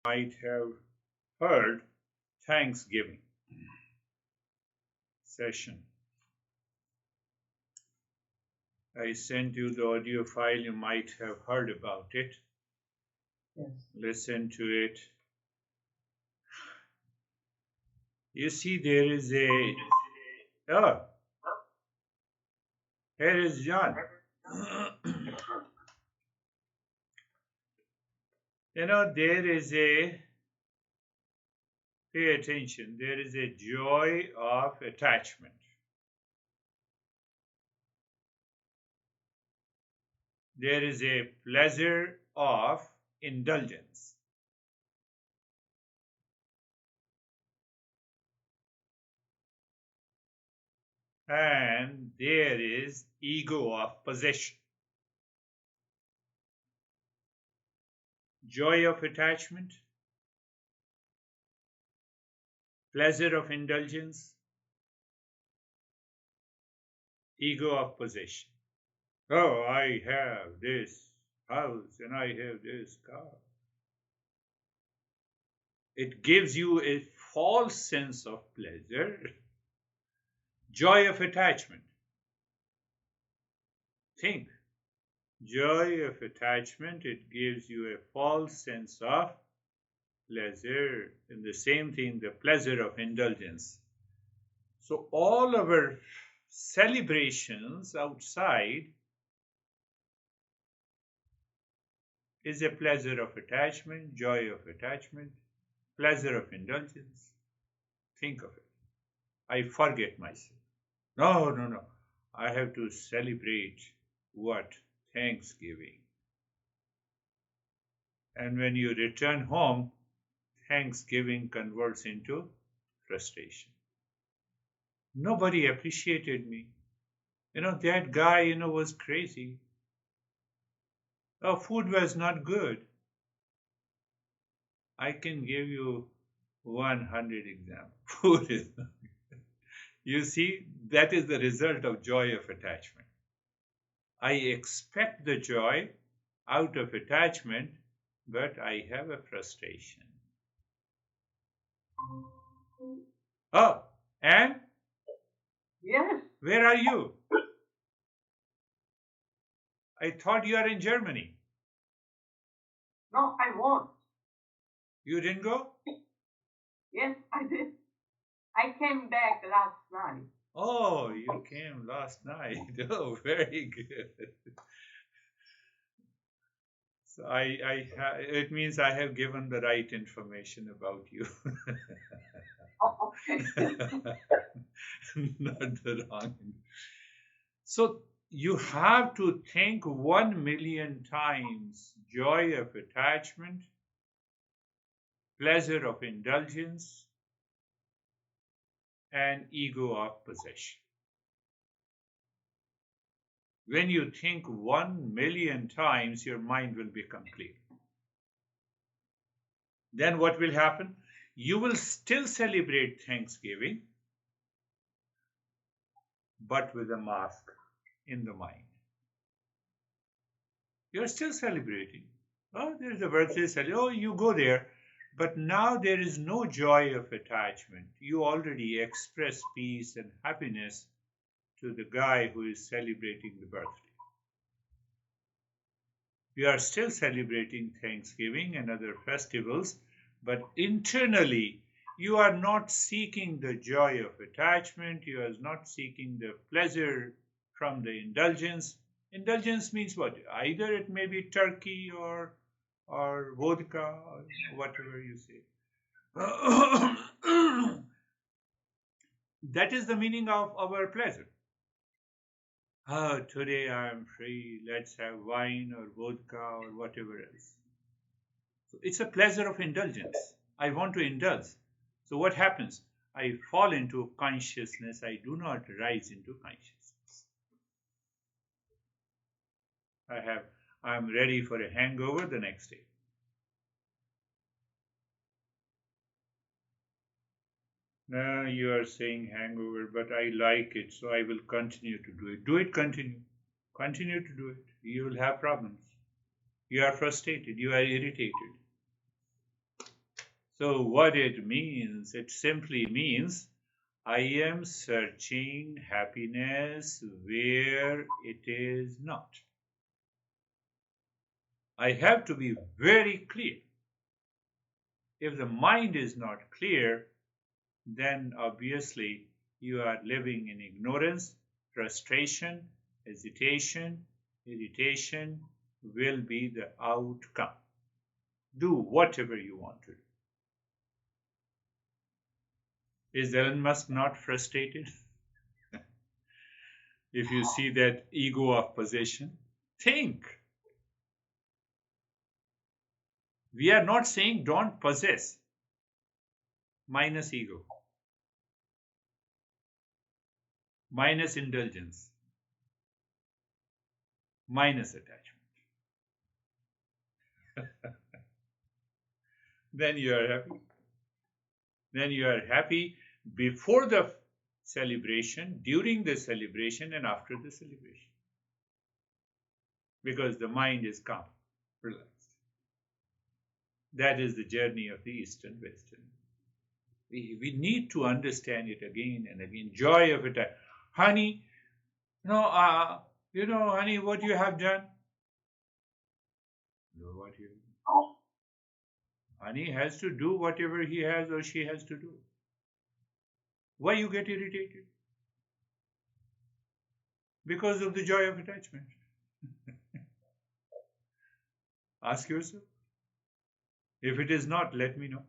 Might have heard Thanksgiving session. I sent you the audio file. You might have heard about it. Yes. Listen to it. You see, there is a. Oh, here is John. There is a. Pay attention. There is a joy of attachment. There is a pleasure of indulgence. And there is ego of possession. Joy of attachment, pleasure of indulgence, ego of possession. Oh, I have this house and I have this car. It gives you a false sense of pleasure. Joy of attachment. Think. Joy of attachment, it gives you a false sense of pleasure. And the same thing, the pleasure of indulgence. So all our celebrations outside is a pleasure of attachment, joy of attachment, pleasure of indulgence. Think of it. I forget myself. No. I have to celebrate what? Thanksgiving. And when you return home, Thanksgiving converts into frustration. Nobody appreciated me. That guy, was crazy. Oh, food was not good. I can give you 100 examples. Food is not good. You see, that is the result of joy of attachment. I expect the joy out of attachment, but I have a frustration. Oh, and? Yes. Where are you? I thought you are in Germany. No, I won't. You didn't go? Yes, I did. I came back last night. Oh, you came last night. Oh, very good. So it means I have given the right information about you. Oh, okay. Not the wrong. So you have to think 1,000,000 times joy of attachment, pleasure of indulgence, and ego of possession. When you think 1,000,000 times, your mind will become clear. Then what will happen? You will still celebrate Thanksgiving, but with a mask in the mind. You're still celebrating. Oh, there's a birthday celebration. Oh, you go there. But now there is no joy of attachment. You already express peace and happiness to the guy who is celebrating the birthday. You are still celebrating Thanksgiving and other festivals, but internally you are not seeking the joy of attachment. You are not seeking the pleasure from the indulgence. Indulgence means what? Either it may be turkey or vodka or whatever you say. That is the meaning of our pleasure. Oh, today I am free. Let's have wine or vodka or whatever else. So it's a pleasure of indulgence. I want to indulge. So what happens? I fall into consciousness. I do not rise into consciousness. I'm ready for a hangover the next day. No, you are saying hangover, but I like it, so I will continue to do it. Do it, continue. Continue to do it. You will have problems. You are frustrated. You are irritated. So, what it means, it simply means I am searching happiness where it is not. I have to be very clear. If the mind is not clear, then obviously you are living in ignorance, frustration, hesitation, irritation will be the outcome. Do whatever you want to do. Is Elon Musk not frustrated? If you see that ego of possession, think. We are not saying don't possess, minus ego, minus indulgence, minus attachment. Then you are happy. Then you are happy before the celebration, during the celebration, and after the celebration. Because the mind is calm, relaxed. That is the journey of the East and Western. We need to understand it again and again. Joy of it. Honey, honey, what you have done? No, what you Honey has to do whatever he has or she has to do. Why you get irritated? Because of the joy of attachment. Ask yourself. If it is not, let me know.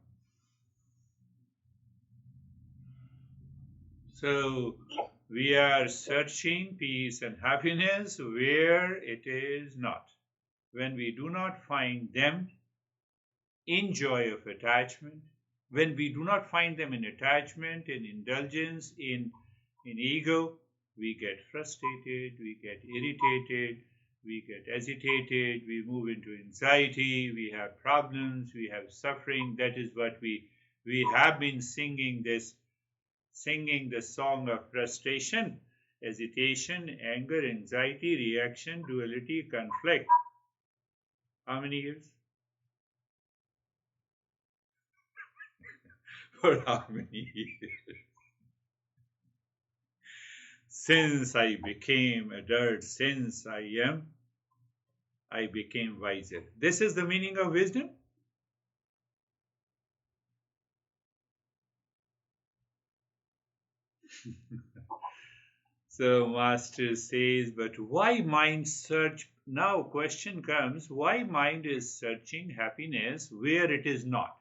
So, we are searching peace and happiness where it is not. When we do not find them in joy of attachment, when we do not find them in attachment, in indulgence, in ego, we get frustrated, we get irritated, we get agitated, we move into anxiety, we have problems, we have suffering. That is what we have been singing the song of frustration, agitation, anger, anxiety, reaction, duality, conflict. How many years? For how many years? Since I became adult, since I became wiser. This is the meaning of wisdom. So Master says, but why mind search? Now question comes, why mind is searching happiness where it is not?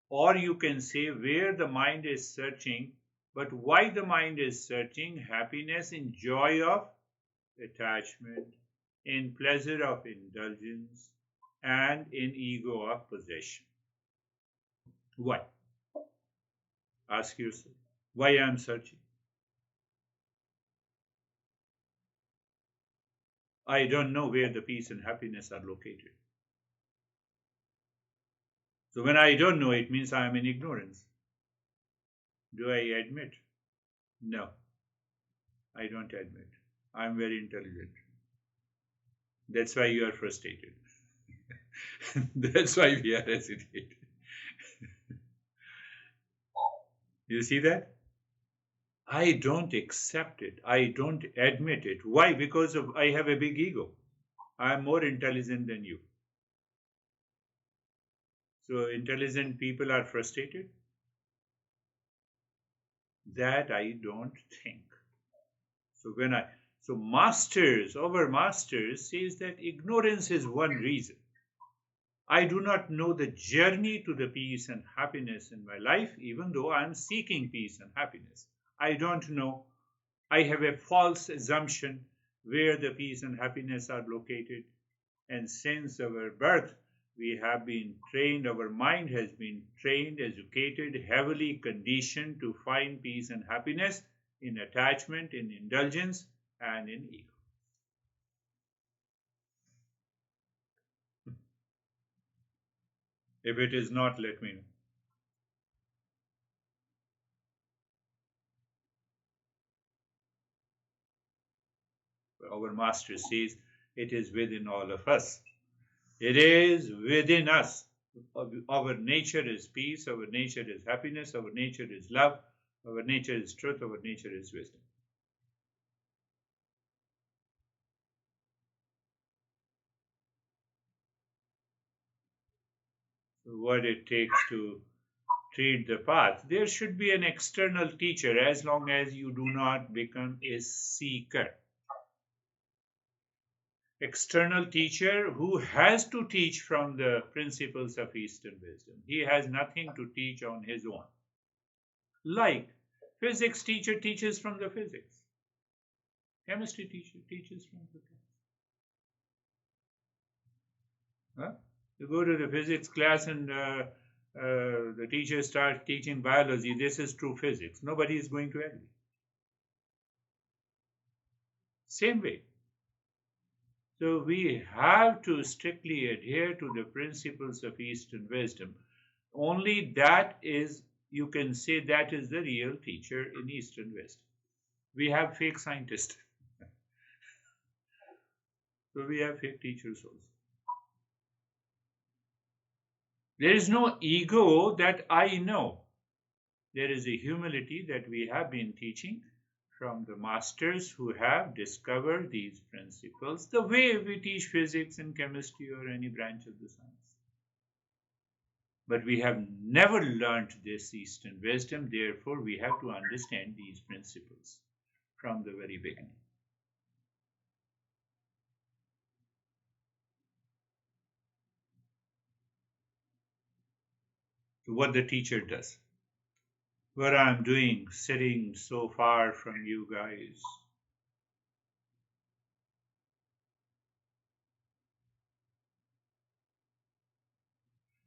Or you can say where the mind is searching, but why the mind is searching happiness in joy of attachment, in pleasure of indulgence, and in ego of possession. Why? Ask yourself, why I am searching? I don't know where the peace and happiness are located. So when I don't know, it means I am in ignorance. Do I admit? No, I don't admit. I am very intelligent. That's why you are frustrated. That's why we are hesitating. You see that? I don't accept it. I don't admit it. Why? Because I have a big ego. I am more intelligent than you. So intelligent people are frustrated. That I don't think. So our masters says that ignorance is one reason. I do not know the journey to the peace and happiness in my life, even though I am seeking peace and happiness. I don't know. I have a false assumption where the peace and happiness are located. And since our birth, we have been trained, our mind has been trained, educated, heavily conditioned to find peace and happiness in attachment, in indulgence, and in ego. If it is not, let me know. Our master says it is within all of us. It is within us. Our nature is peace, our nature is happiness, our nature is love, our nature is truth, our nature is wisdom. So what it takes to treat the path, there should be an external teacher as long as you do not become a seeker. External teacher who has to teach from the principles of Eastern wisdom. He has nothing to teach on his own. Like physics teacher teaches from the physics. Chemistry teacher teaches from the chemistry. Huh? You go to the physics class and the teacher starts teaching biology. This is true physics. Nobody is going to agree. Same way. So we have to strictly adhere to the principles of Eastern wisdom. Only that is, you can say, that is the real teacher in Eastern wisdom. We have fake scientists. So we have fake teachers also. There is no ego that I know. There is a humility that we have been teaching from the masters who have discovered these principles, the way we teach physics and chemistry or any branch of the science. But we have never learned this Eastern wisdom, therefore, we have to understand these principles from the very beginning. So, what the teacher does, what I'm doing, sitting so far from you guys.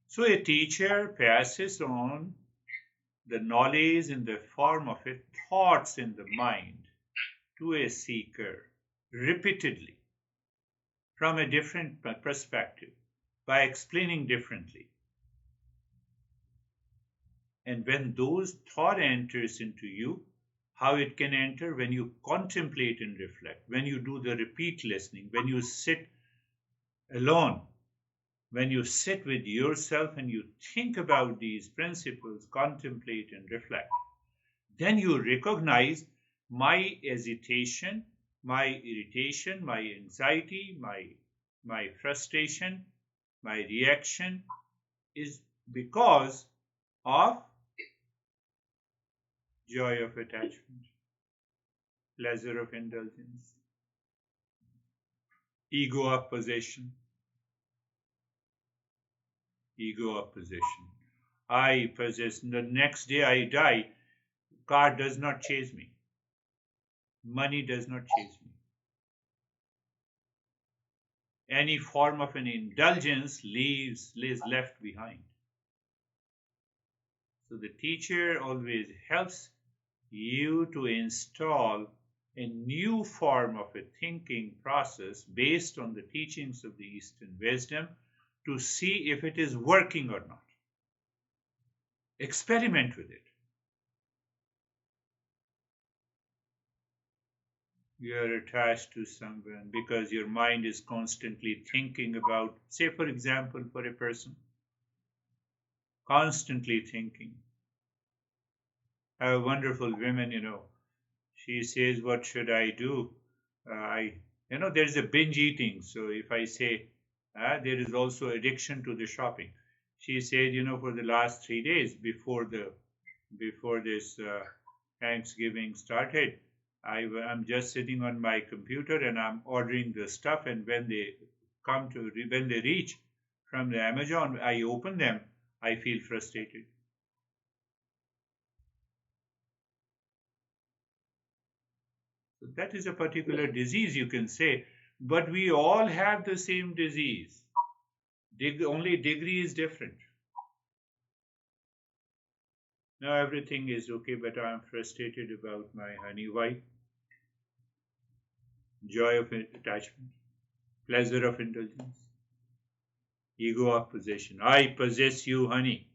So, a teacher passes on the knowledge in the form of a thoughts in the mind to a seeker repeatedly from a different perspective by explaining differently. And when those thought enters into you, how it can enter when you contemplate and reflect, when you do the repeat listening, when you sit alone, when you sit with yourself and you think about these principles, contemplate and reflect, then you recognize my hesitation, my irritation, my anxiety, my frustration, my reaction is because of joy of attachment, pleasure of indulgence, ego of possession, ego of possession. I possess, the next day I die, car does not chase me, money does not chase me. Any form of an indulgence is left behind. So the teacher always helps you to install a new form of a thinking process based on the teachings of the Eastern wisdom to see if it is working or not. Experiment with it. You are attached to someone because your mind is constantly thinking about, say, for example, for a person, constantly thinking. I have a wonderful woman, she says, what should I do? There's a binge eating. So if I say, there is also addiction to the shopping. She said, for the last 3 days before this Thanksgiving started, I'm just sitting on my computer and I'm ordering the stuff. And when they reach from the Amazon, I open them, I feel frustrated. So that is a particular disease, you can say, but we all have the same disease. Only degree is different. Now everything is okay, but I'm frustrated about my honey. Why? Joy of attachment, pleasure of indulgence, ego of possession. I possess you, honey.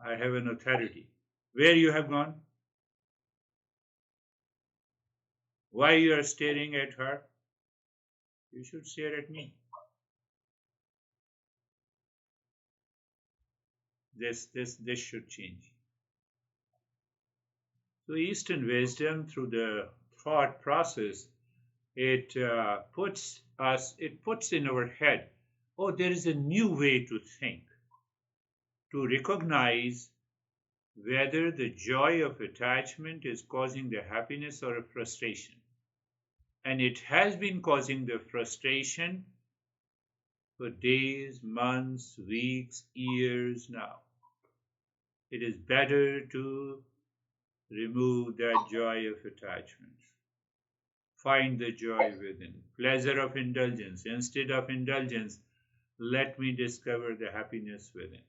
I have an authority. Where you have gone? Why you are staring at her? You should stare at me. This should change. So Eastern wisdom, through the thought process, it puts in our head, oh, there is a new way to think, to recognize whether the joy of attachment is causing the happiness or a frustration. And it has been causing the frustration for days, months, weeks, years now. It is better to remove that joy of attachment. Find the joy within. Pleasure of indulgence. Instead of indulgence, let me discover the happiness within.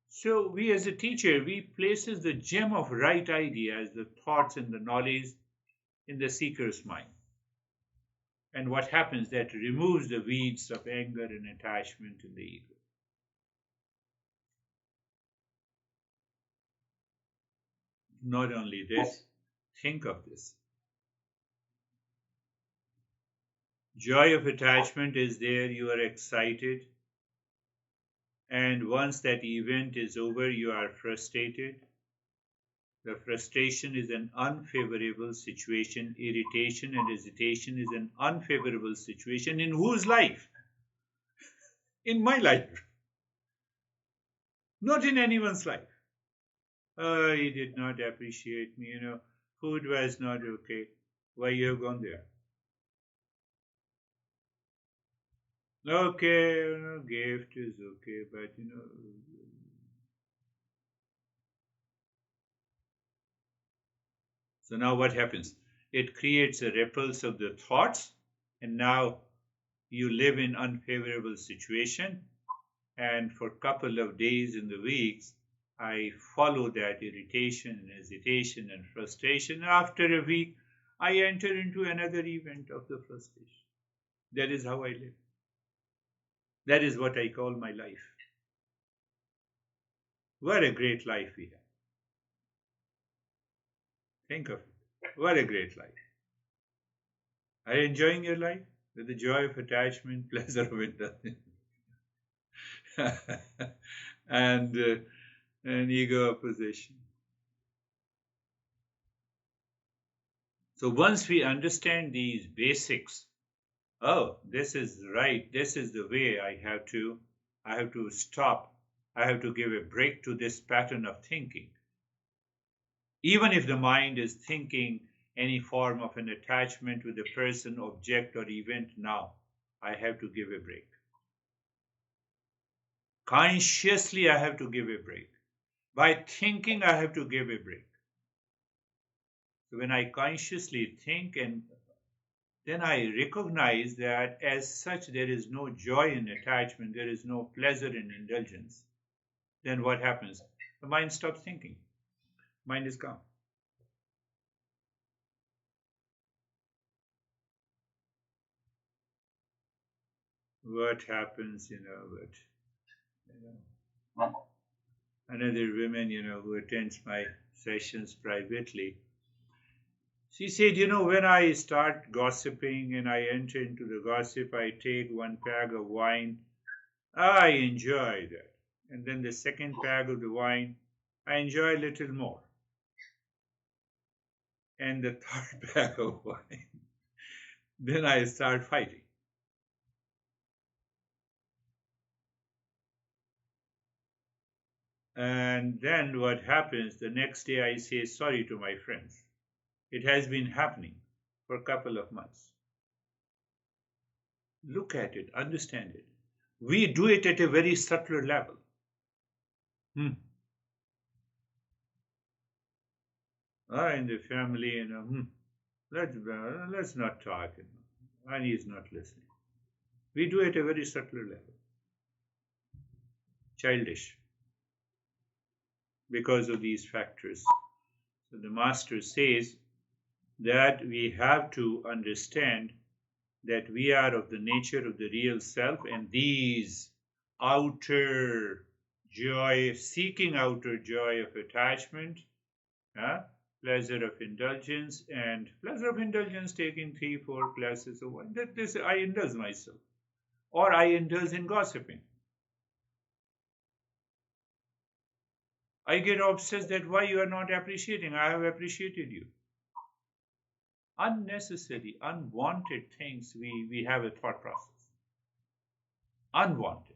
So we as a teacher, we places the gem of right ideas, the thoughts and the knowledge in the seeker's mind. And what happens, that removes the weeds of anger and attachment in the ego. Not only this, think of this. Joy of attachment is there, you are excited. And once that event is over, you are frustrated. The frustration is an unfavorable situation. Irritation and hesitation is an unfavorable situation. In whose life? In my life. Not in anyone's life. He did not appreciate me, food was not okay. Why you have gone there? Okay, gift is okay, but So now what happens? It creates a ripples of the thoughts, and now you live in unfavorable situation, and for a couple of days in the weeks, I follow that irritation and hesitation and frustration. After a week, I enter into another event of the frustration. That is how I live. That is what I call my life. What a great life we have. Think of it. What a great life. Are you enjoying your life? With the joy of attachment, pleasure of indulgence, and ego opposition. So once we understand these basics, oh, this is right, this is the way I have to stop, I have to give a break to this pattern of thinking. Even if the mind is thinking any form of an attachment with a person, object, or event now, I have to give a break. Consciously, I have to give a break. By thinking, I have to give a break. So when I consciously think, and then I recognize that as such there is no joy in attachment, there is no pleasure in indulgence, then what happens? The mind stops thinking. Mind is calm. What happens, another woman, who attends my sessions privately, she said, when I start gossiping and I enter into the gossip, I take one peg of wine. I enjoy that. And then the second peg of the wine, I enjoy a little more. And the third peg of wine, then I start fighting. And then what happens, the next day I say sorry to my friends. It has been happening for a couple of months. Look at it, understand it. We do it at a very subtler level. In the family, let's not talk. And he's not listening. We do it at a very subtler level. Childish. Because of these factors. So the master says that we have to understand that we are of the nature of the real self, and these outer joy, seeking outer joy of attachment, pleasure of indulgence, and pleasure of indulgence taking 3-4 glasses of wine, that this I indulge myself. or I indulge in gossiping. I get obsessed that why you are not appreciating. I have appreciated you. Unnecessary, unwanted things we have a thought process. Unwanted,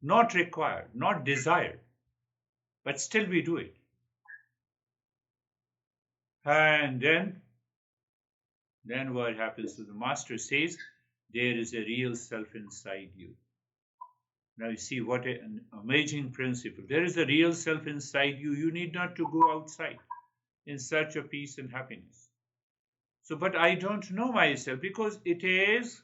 not required, not desired, but still we do it. And then what happens to the master says, there is a real self inside you. Now you see what an amazing principle. There is a real self inside you. You need not to go outside in search of peace and happiness. So, but I don't know myself because it is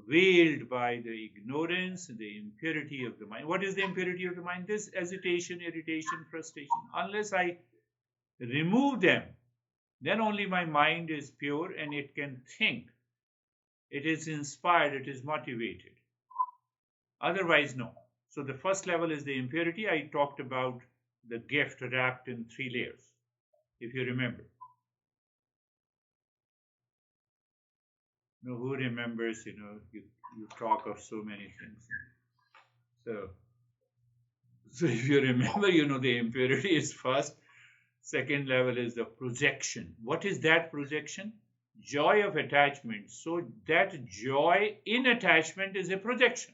veiled by the ignorance, the impurity of the mind. What is the impurity of the mind? This hesitation, irritation, frustration. Unless I remove them, then only my mind is pure and it can think. It is inspired, it is motivated. Otherwise, no. So the first level is the impurity. I talked about the gift wrapped in 3 layers, if you remember. You know, who remembers, you talk of so many things. So if you remember, the impurity is first. Second level is the projection. What is that projection? Joy of attachment. So that joy in attachment is a projection.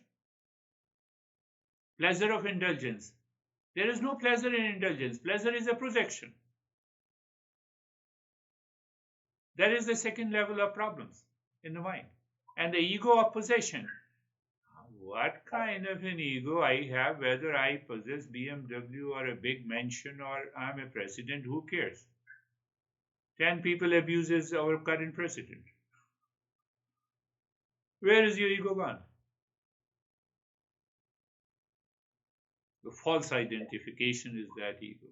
Pleasure of indulgence. There is no pleasure in indulgence. Pleasure is a projection. That is the second level of problems in the mind. And the ego of possession. What kind of an ego I have, whether I possess BMW or a big mansion or I'm a president, who cares? 10 people abuses our current president. Where is your ego gone? The false identification is that ego.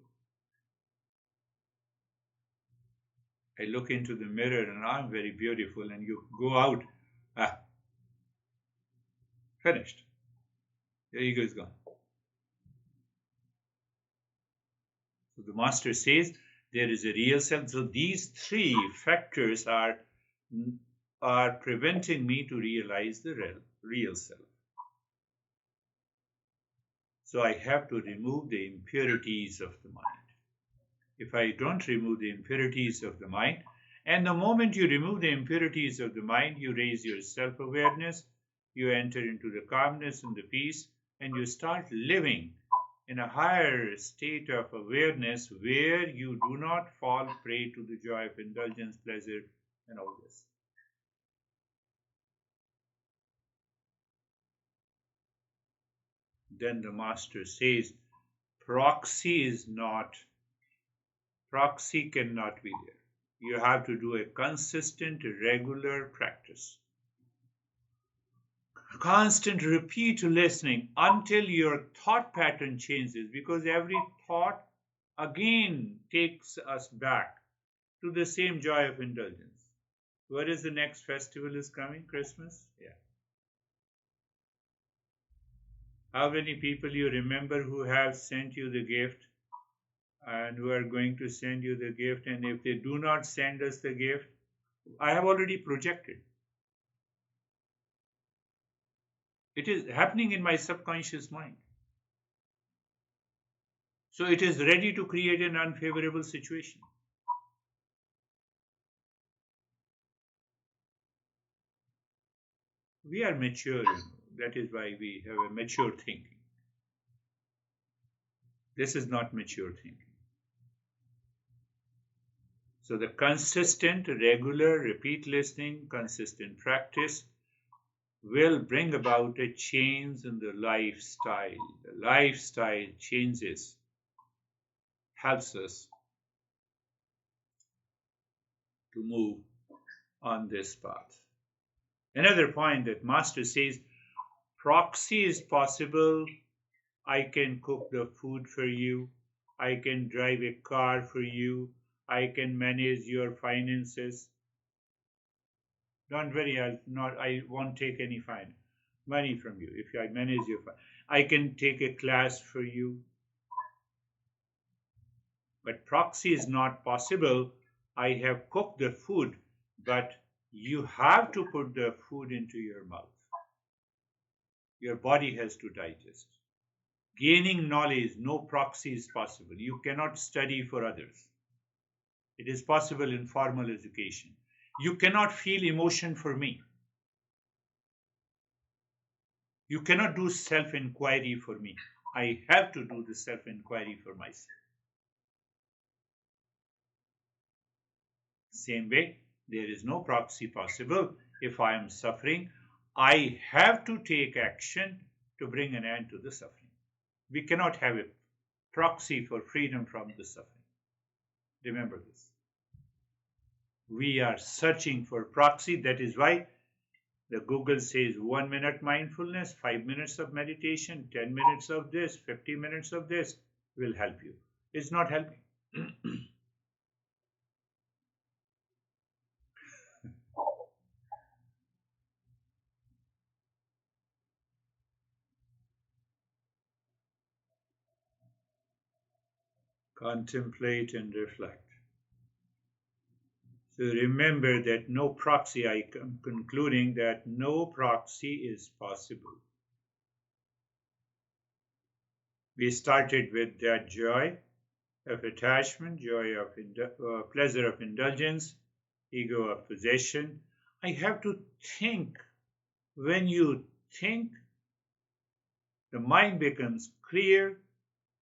I look into the mirror and I'm very beautiful, and you go out, finished. Your ego is gone. So the master says there is a real self. So these 3 factors are preventing me to realize the real self. So I have to remove the impurities of the mind. If I don't remove the impurities of the mind, and the moment you remove the impurities of the mind, you raise your self-awareness, you enter into the calmness and the peace, and you start living in a higher state of awareness where you do not fall prey to the joy of indulgence, pleasure, and all this. Then the master says, proxy cannot be there. You have to do a consistent, regular practice. Constant repeat listening until your thought pattern changes, because every thought again takes us back to the same joy of indulgence. What is the next festival is coming? Christmas? Yeah. How many people you remember who have sent you the gift and who are going to send you the gift? And if they do not send us the gift, I have already projected. It is happening in my subconscious mind. So it is ready to create an unfavorable situation. We are mature, that is why we have a mature thinking. This is not mature thinking. So the consistent, regular, repeat listening, consistent practice will bring about a change in the lifestyle. The lifestyle changes, helps us to move on this path. Another point that Master says, proxy is possible. I can cook the food for you. I can drive a car for you. I can manage your finances. Don't worry, I won't take any money from you if I manage your finance. I can take a class for you. But proxy is not possible. I have cooked the food, but you have to put the food into your mouth. Your body has to digest. Gaining knowledge, no proxy is possible. You cannot study for others. It is possible in formal education. You cannot feel emotion for me. You cannot do self inquiry for me. I have to do the self inquiry for myself. Same way, there is no proxy possible. If I am suffering, I have to take action to bring an end to the suffering. We cannot have a proxy for freedom from the suffering. Remember this. We are searching for proxy. That is why the Google says 1 minute mindfulness, 5 minutes of meditation, 10 minutes of this, 50 minutes of this will help you. It's not helping. Contemplate and reflect. So remember that no proxy, I am concluding that no proxy is possible. We started with that joy of attachment, joy of pleasure of indulgence, ego of possession. I have to think. When you think, the mind becomes clear.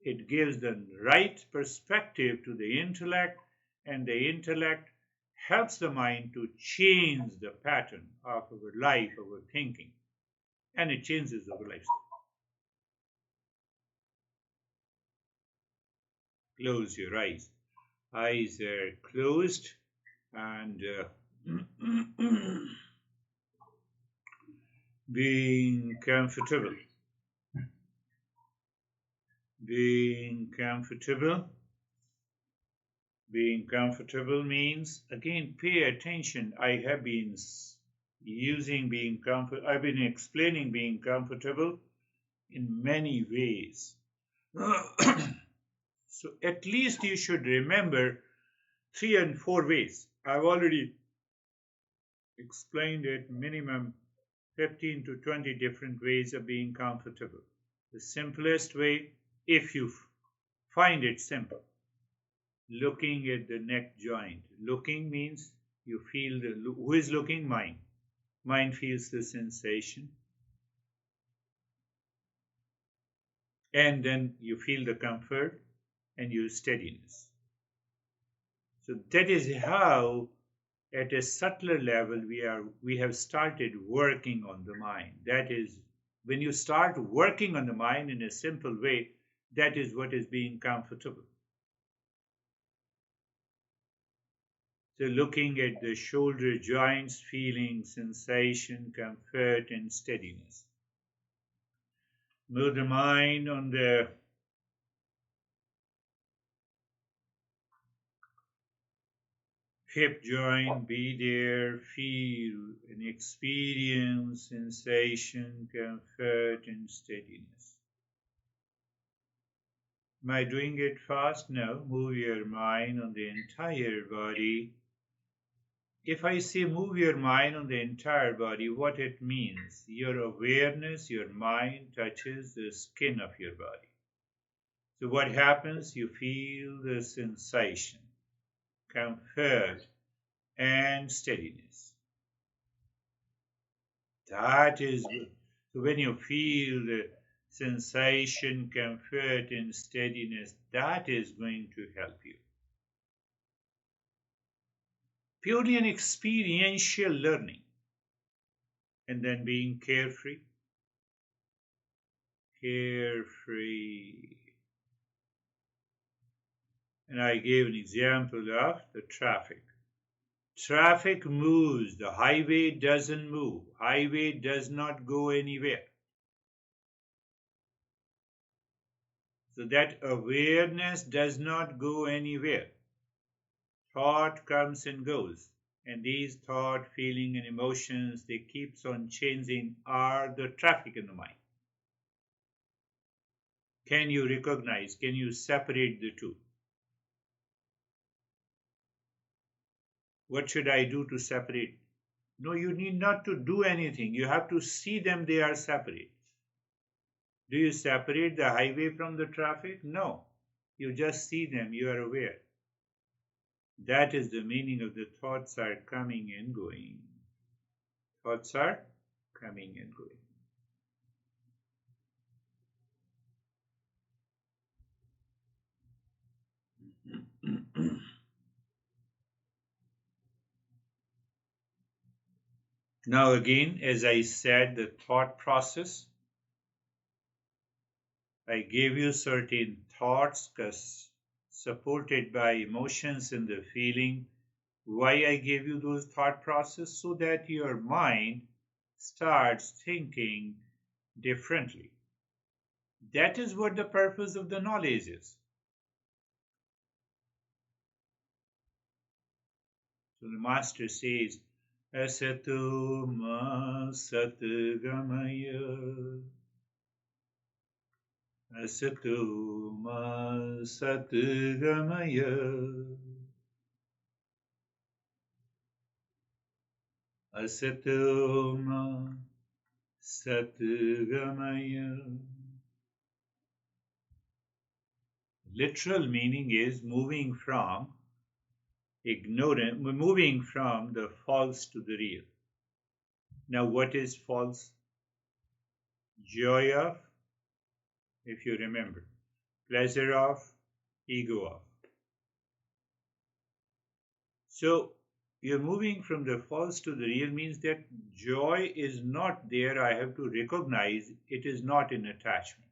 It gives the right perspective to the intellect, and the intellect helps the mind to change the pattern of our life, our thinking, and it changes our lifestyle. Close your eyes. Eyes are closed, and being comfortable. Being comfortable. Being comfortable means, again, pay attention. I have been using being comfortable. I've been explaining being comfortable in many ways. So at least you should remember 3 and 4 ways. I've already explained it, minimum 15 to 20 different ways of being comfortable. The simplest way, if you find it simple, looking at the neck joint. Looking means you feel who is looking? Mind. Mind feels the sensation. And then you feel the comfort and your steadiness. So that is how, at a subtler level, we have started working on the mind. That is, when you start working on the mind in a simple way, that is what is being comfortable. So looking at the shoulder joints, feeling sensation, comfort, and steadiness. Move the mind on the hip joint, be there, feel and experience sensation, comfort, and steadiness. Am I doing it fast? No. Move your mind on the entire body. If I say move your mind on the entire body, what it means? Your awareness, your mind touches the skin of your body. So what happens? You feel the sensation, comfort, and steadiness. That is good. So when you feel the sensation, comfort, and steadiness, that is going to help you. Purely an experiential learning. And then being carefree. Carefree. And I gave an example of the traffic. Traffic moves. The highway doesn't move. Highway does not go anywhere. So that awareness does not go anywhere. Thought comes and goes. And these thought, feeling, and emotions, they keeps on changing, are the traffic in the mind. Can you recognize? Can you separate the two? What should I do to separate? No, you need not to do anything. You have to see them, they are separate. Do you separate the highway from the traffic? No. You just see them, you are aware. That is the meaning of the thoughts are coming and going. Thoughts are coming and going. Now, again, as I said, the thought process, I gave you certain thoughts supported by emotions and the feeling. Why I gave you those thought process? So that your mind starts thinking differently. That is what the purpose of the knowledge is. So the master says, Asatu ma satgamaya. Asatu ma satgamaya. Asatu ma satgamaya. Literal meaning is moving from moving from the false to the real. Now, what is false? Joy of, if you remember, pleasure of, ego of. So, you're moving from the false to the real means that joy is not there. I have to recognize it is not in attachment.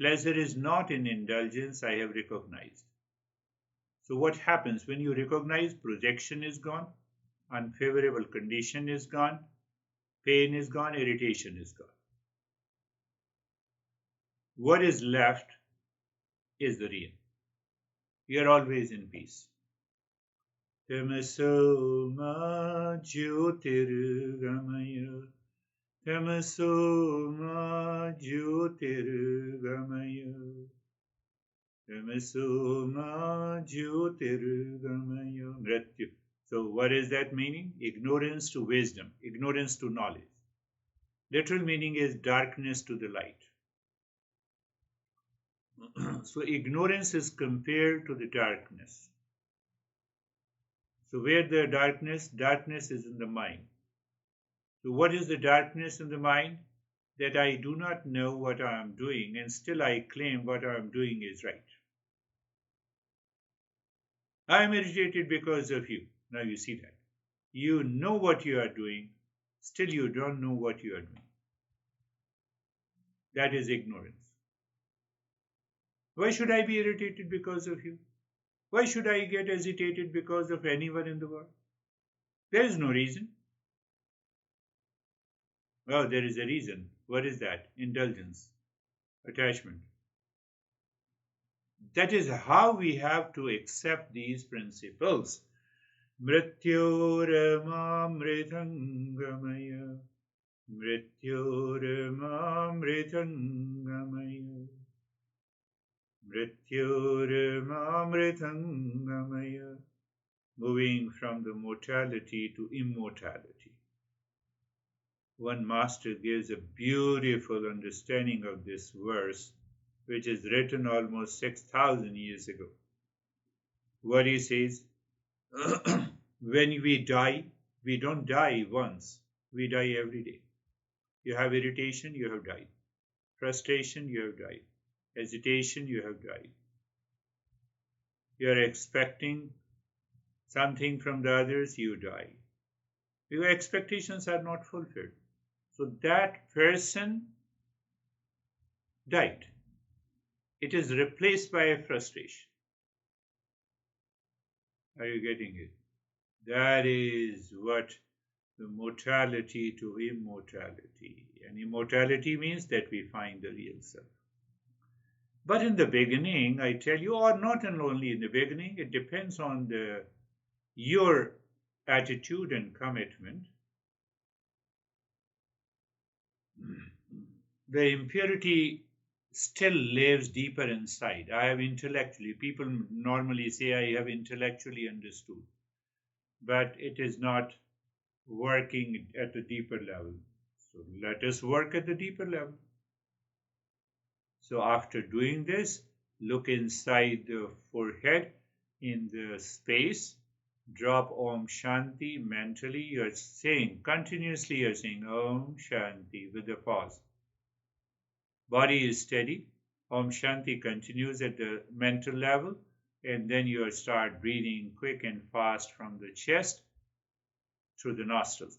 Pleasure is not in indulgence. I have recognized. So, what happens when you recognize? Projection is gone, unfavorable condition is gone, pain is gone, irritation is gone. What is left is the real. You are always in peace. Tamaso ma jyotirgamaya. Tamaso ma jyotirgamaya. Tamaso ma jyotirgamaya. Mrityu. So what is that meaning? Ignorance to wisdom, ignorance to knowledge. Literal meaning is darkness to the light. So ignorance is compared to the darkness. So where the darkness? Darkness is in the mind. So what is the darkness in the mind? That I do not know what I am doing and still I claim what I am doing is right. I am irritated because of you. Now you see that. You know what you are doing, still you don't know what you are doing. That is ignorance. Why should I be irritated because of you? Why should I get agitated because of anyone in the world? There is no reason. Well, there is a reason. What is that? Indulgence, attachment. That is how we have to accept these principles. Mrityormamritangamaya. Mrityormamritangamaya. Mrityormamritangamaya. Moving from the mortality to immortality. One master gives a beautiful understanding of this verse, which is written almost 6,000 years ago. What he says, when we die, we don't die once, we die every day. You have irritation, you have died. Frustration, you have died. Hesitation, you have died. You are expecting something from the others, you die. Your expectations are not fulfilled. So that person died. It is replaced by a frustration. Are you getting it? That is what the mortality to immortality. And immortality means that we find the real self. But in the beginning, I tell you, or not only in the beginning, it depends on your attitude and commitment. The impurity still lives deeper inside. I have intellectually, people normally say I have intellectually understood, but it is not working at a deeper level. So let us work at the deeper level. So after doing this, look inside the forehead in the space. Drop Om Shanti mentally. You're saying, continuously you're saying Om Shanti with a pause. Body is steady. Om Shanti continues at the mental level. And then you start breathing quick and fast from the chest through the nostrils.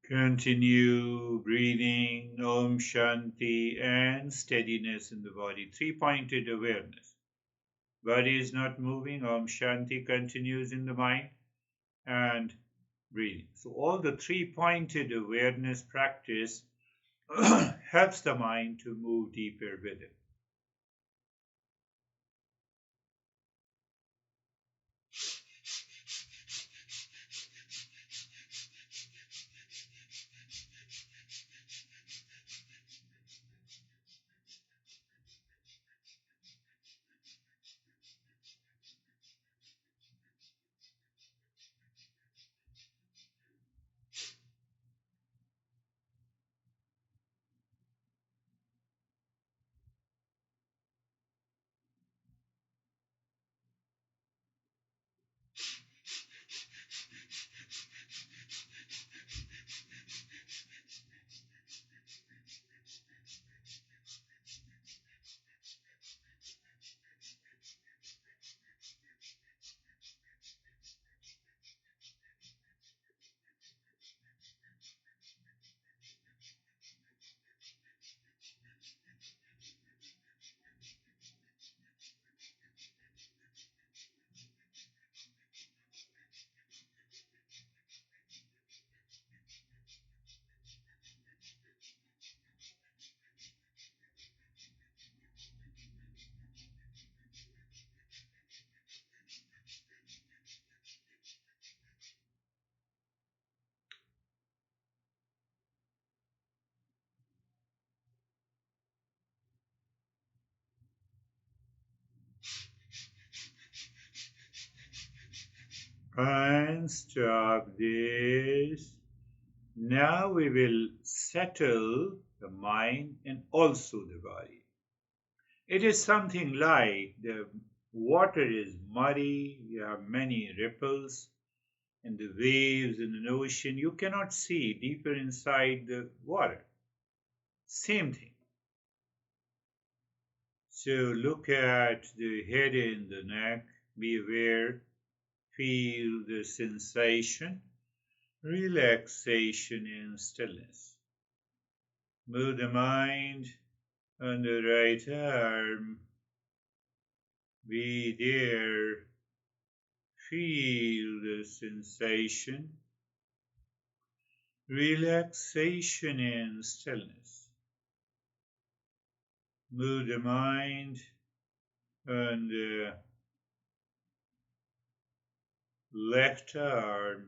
Continue breathing Om Shanti and steadiness in the body. Three-pointed awareness. Body is not moving. Om Shanti continues in the mind and breathing. So all the three-pointed awareness practice helps the mind to move deeper with it. And stop this. Now we will settle the mind and also the body. It is something like the water is muddy, you have many ripples, and the waves in an ocean, you cannot see deeper inside the water. Same thing. So look at the head and the neck, be aware, feel the sensation, relaxation and stillness. Move the mind on the right arm, be there, feel the sensation, relaxation and stillness. Move the mind on the left arm,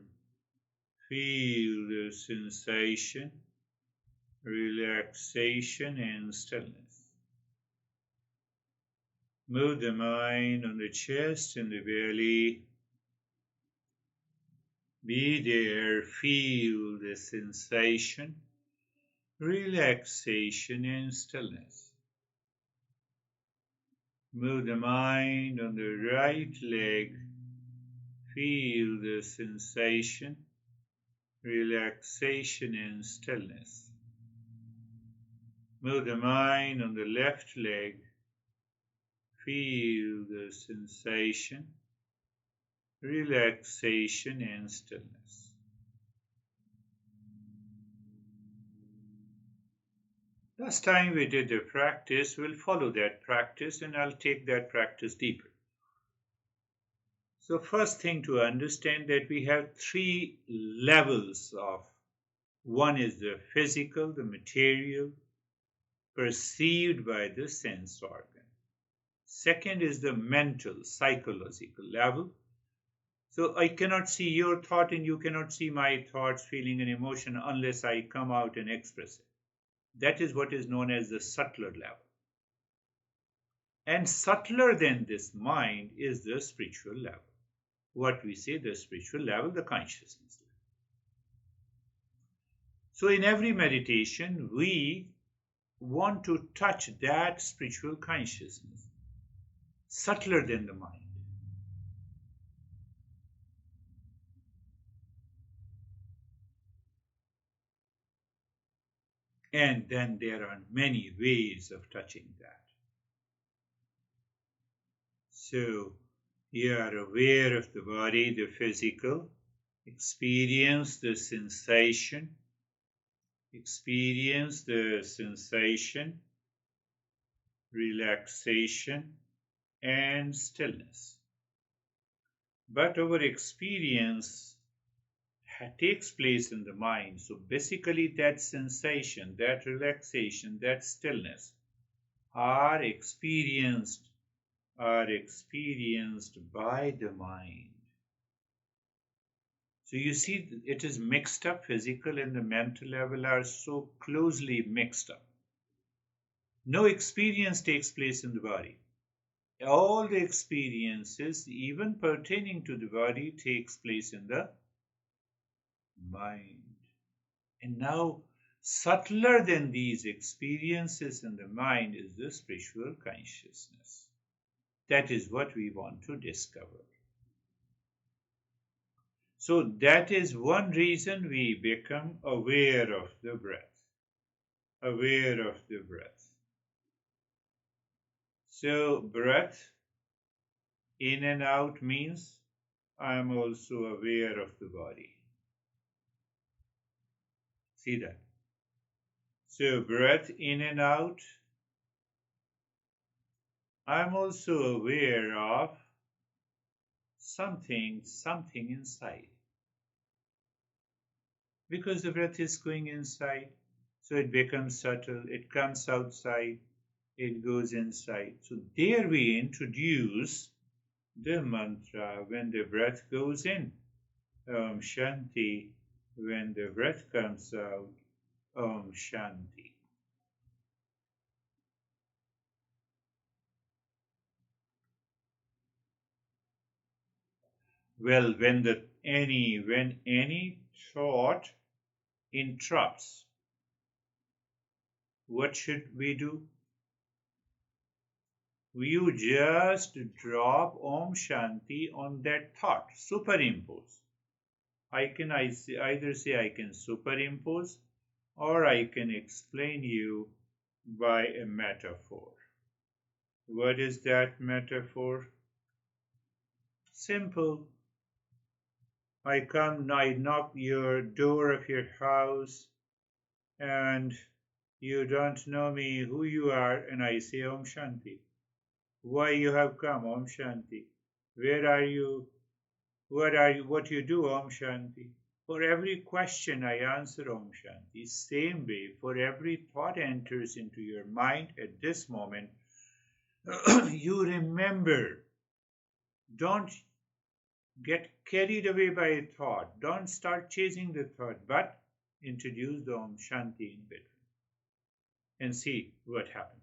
feel the sensation, relaxation and stillness. Move the mind on the chest and the belly. Be there, feel the sensation, relaxation and stillness. Move the mind on the right leg. Feel the sensation, relaxation and stillness. Move the mind on the left leg. Feel the sensation, relaxation and stillness. Last time we did a practice, we'll follow that practice and I'll take that practice deeper. So, first thing to understand that we have three levels of one is the physical, the material, perceived by the sense organ. Second is the mental, psychological level. So I cannot see your thought and you cannot see my thoughts, feeling, and emotion unless I come out and express it. That is what is known as the subtler level. And subtler than this mind is the spiritual level. What we say, the spiritual level, the consciousness level. So in every meditation, we want to touch that spiritual consciousness, subtler than the mind. And then there are many ways of touching that. So you are aware of the body, the physical, experience the sensation, relaxation, and stillness. But our experience takes place in the mind. So basically, that sensation, that relaxation, that stillness are experienced by the mind. So you see, it is mixed up. Physical and the mental level are so closely mixed up. No experience takes place in the body. All the experiences, even pertaining to the body, takes place in the mind. And now, subtler than these experiences in the mind is the spiritual consciousness. That is what we want to discover. So that is one reason we become aware of the breath. Aware of the breath. So breath in and out means I am also aware of the body. See that? So breath in and out, I am also aware of something inside. Because the breath is going inside, so it becomes subtle, it comes outside, it goes inside. So there we introduce the mantra when the breath goes in, Om Shanti, when the breath comes out, Om Shanti. Well, when any thought interrupts, what should we do? You just drop Om Shanti on that thought, superimpose. Either say I can superimpose or I can explain you by a metaphor. What is that metaphor? Simple. I knock your door of your house and you don't know me, who you are, and I say Om Shanti. Why you have come, Om Shanti? Where are you? What you do, Om Shanti? For every question I answer Om Shanti. Same way, for every thought enters into your mind at this moment, you remember. Don't get carried away by a thought. Don't start chasing the thought, but introduce the Om Shanti in between and see what happens.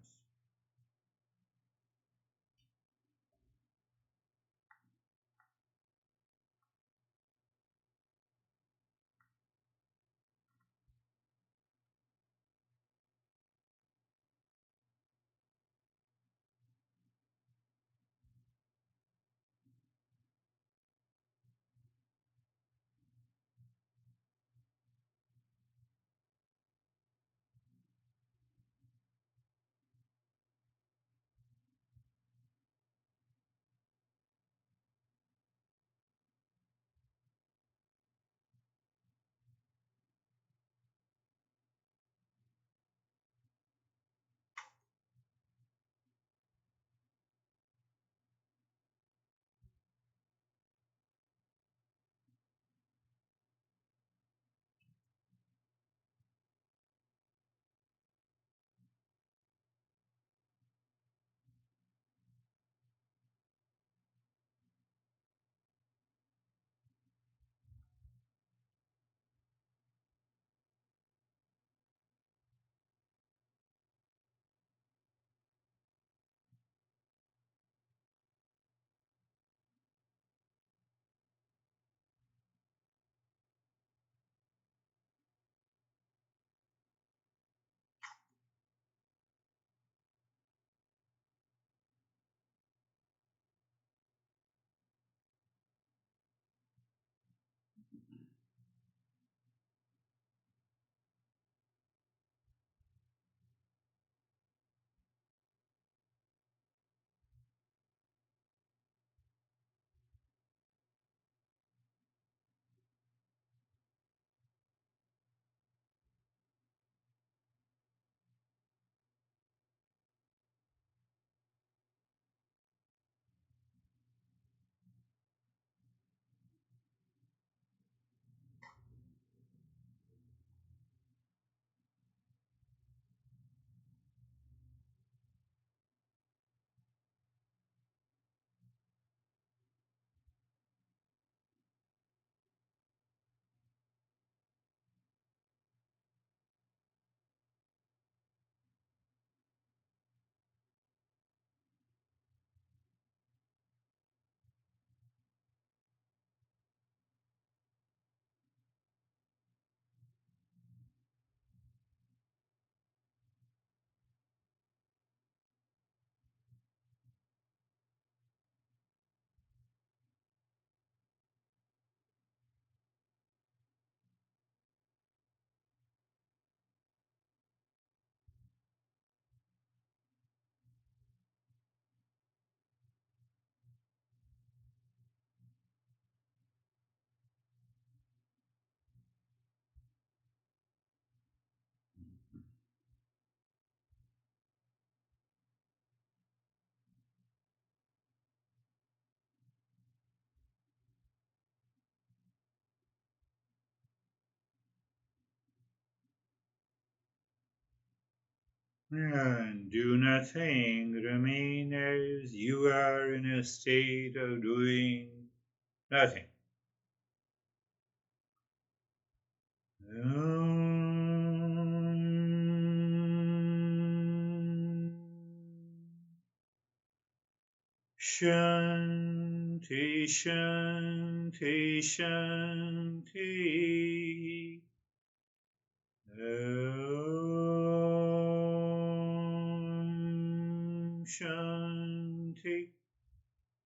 And do nothing. Remain as you are in a state of doing nothing. Shanti, Shanti, Shanti. Om Shanti,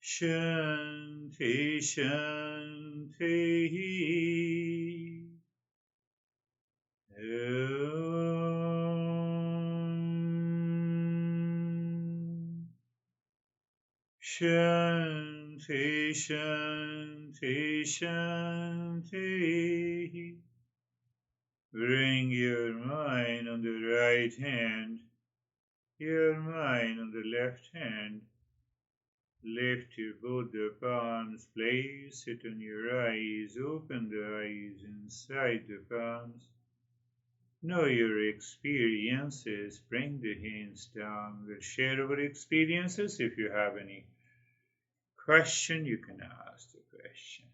Shanti, Shanti. Om Shanti, Shanti, Shanti. Bring your mind on the right hand, your mind on the left hand. Lift your both the palms, place it on your eyes, open the eyes inside the palms. Know your experiences, bring the hands down. We'll share our experiences. If you have any question, you can ask the question.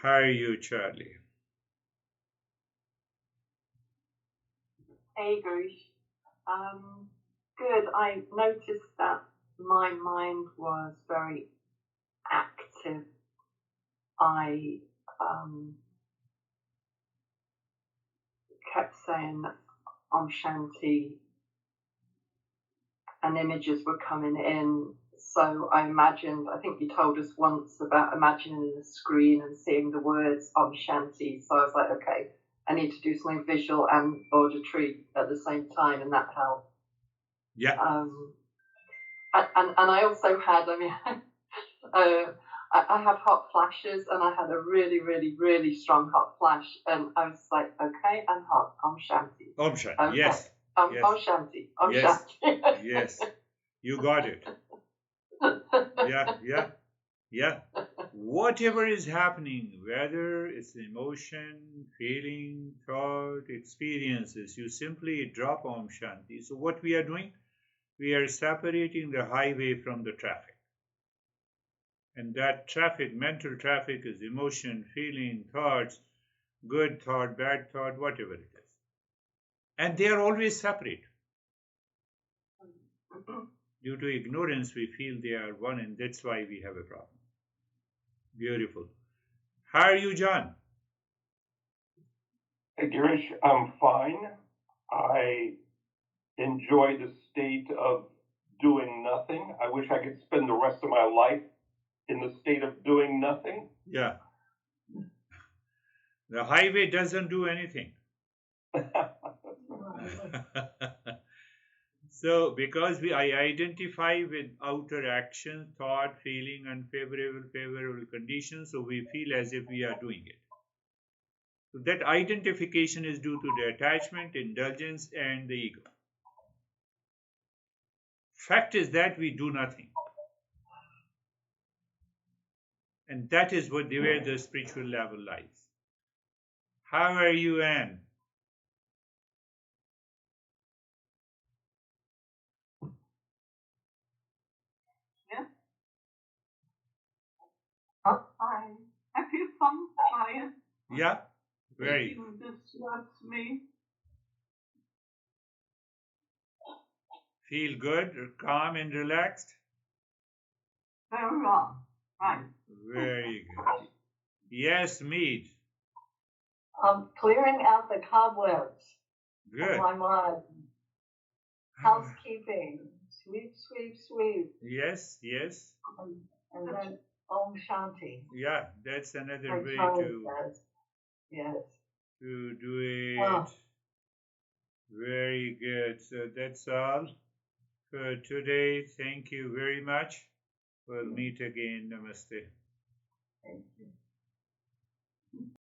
How are you, Charlie? Hey, Girish. Good. I noticed that my mind was very active. I kept saying Om Shanti, and images were coming in. So I imagined, I think you told us once about imagining the screen and seeing the words Om Shanti. So I was like, okay, I need to do something visual and auditory at the same time, and that helped. Yeah. And I also had, I have hot flashes, and I had a really, really, really strong hot flash, and I was like, okay, I'm hot, Om Shanti. Om Shanti, Okay. yes. Om Yes. Shanti, Om Yes. Shanti. Yes, you got it. Yeah. Whatever is happening, whether it's emotion, feeling, thought, experiences, you simply drop Om Shanti. So what we are doing? We are separating the highway from the traffic. And that traffic, mental traffic, is emotion, feeling, thoughts, good thought, bad thought, whatever it is. And they are always separate. Due to ignorance, we feel they are one, and that's why we have a problem. Beautiful. How are you, John? Hey, Girish, I'm fine. I enjoy the state of doing nothing. I wish I could spend the rest of my life in the state of doing nothing. Yeah. The highway doesn't do anything. So, because I identify with outer action, thought, feeling, unfavorable, favorable conditions, so we feel as if we are doing it. So that identification is due to the attachment, indulgence, and the ego. Fact is that we do nothing. And that is where the spiritual level lies. How are you, Anne? Yeah. I feel some quiet. Yeah, very. Thinking distracts me. Feel good, calm, and relaxed? Very wrong. Right. Very good. Yes, meet. I'm clearing out the cobwebs Good. of my mind. Housekeeping. Sweep, sweep, sweep. Yes. And then Om Shanti. Yeah, that's another way Yes. to do it. Oh. Very good. So that's all for today. Thank you very much. We'll meet again. Namaste. Thank you.